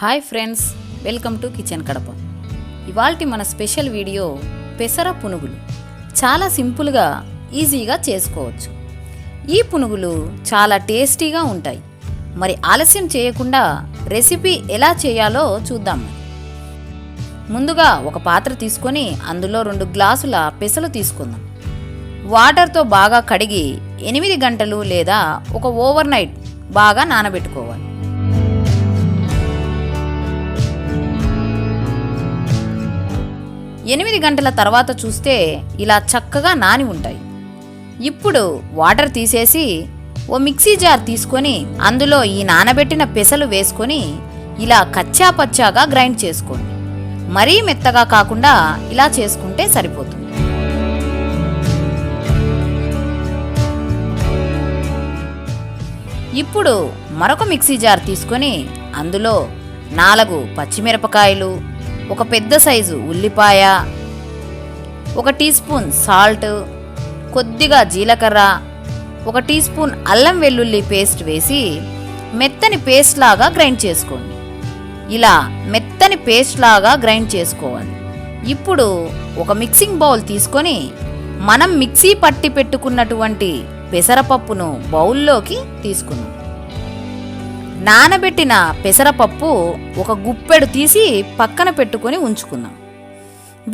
Hi friends, welcome to kitchen Kadapa. ఇవాల్టి మన special video పెసర పునుగులు. చాలా సింపుల్గా ఈజీగా చేసుకోవచ్చు. ఈ పునుగులు చాలా టేస్టీగా ఉంటాయి. మరి ఆలస్యం చేయకుండా రెసిపీ ఎలా చేయాలో చూద్దాం. ముందుగా ఒక పాత్ర తీసుకొని అందులో 2 గ్లాసుల పెసలు తీసుకుందాం. వాటర్తో బాగా కడిగి 8 గంటలు లేదా ఒక ఓవర్ నైట్ బాగా నానబెట్టుకోవాలి. 8 గంటల తర్వాత చూస్తే ఇలా చక్కగా నాని ఉంటాయి. ఇప్పుడు వాటర్ తీసేసి ఓ మిక్సీ జార్ తీసుకొని అందులో ఈ నానబెట్టిన పెసలు వేసుకొని ఇలా కచ్చా పచ్చాగా గ్రైండ్ చేసుకోండి. మరీ మెత్తగా కాకుండా ఇలా చేసుకుంటే సరిపోతుంది. ఇప్పుడు మరొక మిక్సీ జార్ తీసుకొని అందులో 4 పచ్చిమిరపకాయలు, ఒక పెద్ద సైజు ఉల్లిపాయ, 1 టీ స్పూన్ సాల్ట్, కొద్దిగా జీలకర్ర, 1 టీ స్పూన్ అల్లం వెల్లుల్లి పేస్ట్ వేసి మెత్తని పేస్ట్ లాగా గ్రైండ్ చేసుకోండి. ఇలా మెత్తని పేస్ట్ లాగా గ్రైండ్ చేసుకోవాలి. ఇప్పుడు ఒక మిక్సింగ్ బౌల్ తీసుకొని మనం మిక్సీ పట్టి పెట్టుకున్నటువంటి పెసరపప్పును బౌల్లోకి తీసుకుందాం. నానబెట్టిన పెసరపప్పు ఒక గుప్పెడు తీసి పక్కన పెట్టుకొని ఉంచుకుందాం.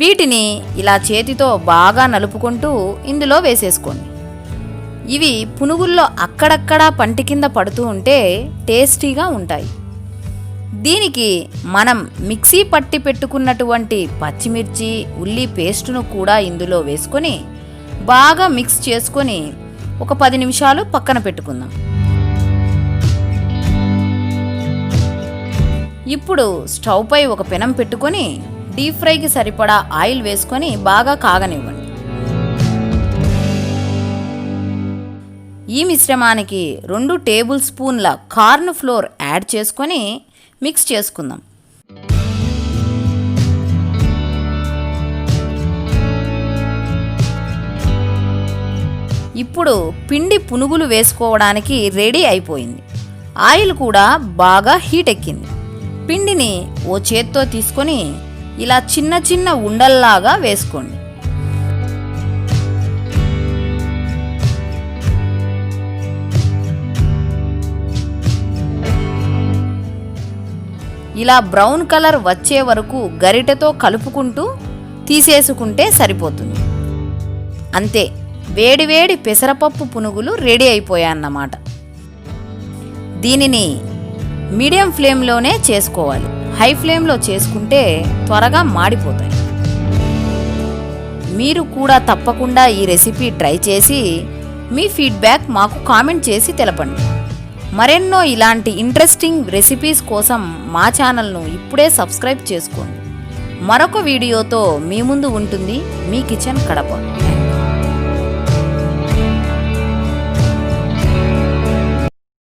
వీటిని ఇలా చేతితో బాగా నలుపుకుంటూ ఇందులో వేసేసుకోండి. ఇవి పునుగుల్లో అక్కడక్కడా పంటి కింద పడుతూ ఉంటే టేస్టీగా ఉంటాయి. దీనికి మనం మిక్సీ పట్టి పెట్టుకున్నటువంటి పచ్చిమిర్చి, ఉల్లి పేస్టును కూడా ఇందులో వేసుకొని బాగా మిక్స్ చేసుకొని ఒక 10 నిమిషాలు పక్కన పెట్టుకుందాం. ఇప్పుడు స్టవ్ పై ఒక పెనం పెట్టుకొని డీప్ ఫ్రైకి సరిపడా ఆయిల్ వేసుకొని బాగా కాగనివ్వండి. ఈ మిశ్రమానికి 2 టేబుల్ స్పూన్ల కార్న్ ఫ్లోర్ యాడ్ చేసుకొని మిక్స్ చేసుకుందాం. ఇప్పుడు పిండి పునుగులు వేసుకోవడానికి రెడీ అయిపోయింది. ఆయిల్ కూడా బాగా హీట్ ఎక్కింది. పిండిని ఓ చేత్తో తీసుకొని ఇలా చిన్న చిన్న ఉండల్లాగా వేసుకోండి. ఇలా బ్రౌన్ కలర్ వచ్చే వరకు గరిటెతో కలుపుకుంటూ తీసేసుకుంటే సరిపోతుంది. అంతే, వేడివేడి పెసరపప్పు పునుగులు రెడీ అయిపోయాయన్నమాట. దీనిని మీడియం ఫ్లేమ్లోనే చేసుకోవాలి. హై ఫ్లేమ్లో చేసుకుంటే త్వరగా మాడిపోతాయి. మీరు కూడా తప్పకుండా ఈ రెసిపీ ట్రై చేసి మీ ఫీడ్బ్యాక్ మాకు కామెంట్ చేసి తెలపండి. మరెన్నో ఇలాంటి ఇంట్రెస్టింగ్ రెసిపీస్ కోసం మా ఛానల్ను ఇప్పుడే సబ్స్క్రైబ్ చేసుకోండి. మరొక వీడియోతో మీ ముందు ఉంటుంది మీ కిచెన్ కడప.